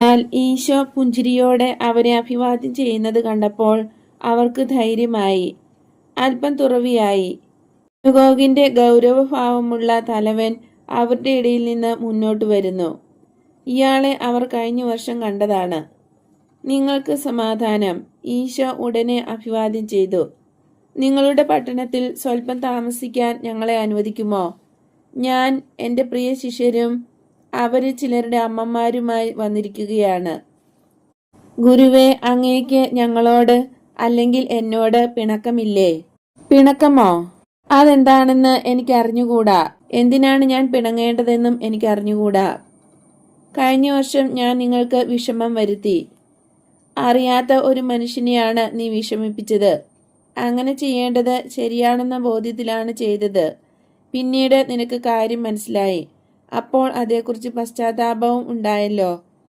എന്നാൽ ഈശോ പുഞ്ചിരിയോടെ അവരെ അഭിവാദ്യം ചെയ്യുന്നത് കണ്ടപ്പോൾ അവർക്ക് ധൈര്യമായി, അല്പം തുറവിയായി. സിനഗോഗിന്റെ ഗൗരവഭാവമുള്ള തലവൻ അവരുടെ ഇടയിൽ നിന്ന് മുന്നോട്ട് വരുന്നു. ഇയാളെ അവർ കഴിഞ്ഞ വർഷം കണ്ടതാണ്. നിങ്ങൾക്ക് സമാധാനം, ഈശോ ഉടനെ അഭിവാദ്യം ചെയ്തു. നിങ്ങളുടെ പട്ടണത്തിൽ സ്വല്പം താമസിക്കാൻ ഞങ്ങളെ അനുവദിക്കുമോ? ഞാൻ, എൻ്റെ പ്രിയ ശിഷ്യരും അവരിൽ ചിലരുടെ അമ്മമാരുമായി വന്നിരിക്കുകയാണ്. ഗുരുവേ, അങ്ങേക്ക് ഞങ്ങളോട് അല്ലെങ്കിൽ എന്നോട് പിണക്കമില്ലേ? പിണക്കമോ? അതെന്താണെന്ന് എനിക്കറിഞ്ഞുകൂടാ. എന്തിനാണ് ഞാൻ പിണങ്ങേണ്ടതെന്നും എനിക്കറിഞ്ഞുകൂടാ. കഴിഞ്ഞ വർഷം ഞാൻ നിങ്ങൾക്ക് വിഷമം വരുത്തി. അറിയാത്ത ഒരു മനുഷ്യനെയാണ് നീ വിഷമിപ്പിച്ചത്. അങ്ങനെ ചെയ്യേണ്ടത് ശരിയാണെന്ന ബോധ്യത്തിലാണ് ചെയ്തത്. പിന്നീട് നിനക്ക് കാര്യം മനസ്സിലായി. അപ്പോൾ അതേക്കുറിച്ച് പശ്ചാത്താപവും ഉണ്ടായല്ലോ.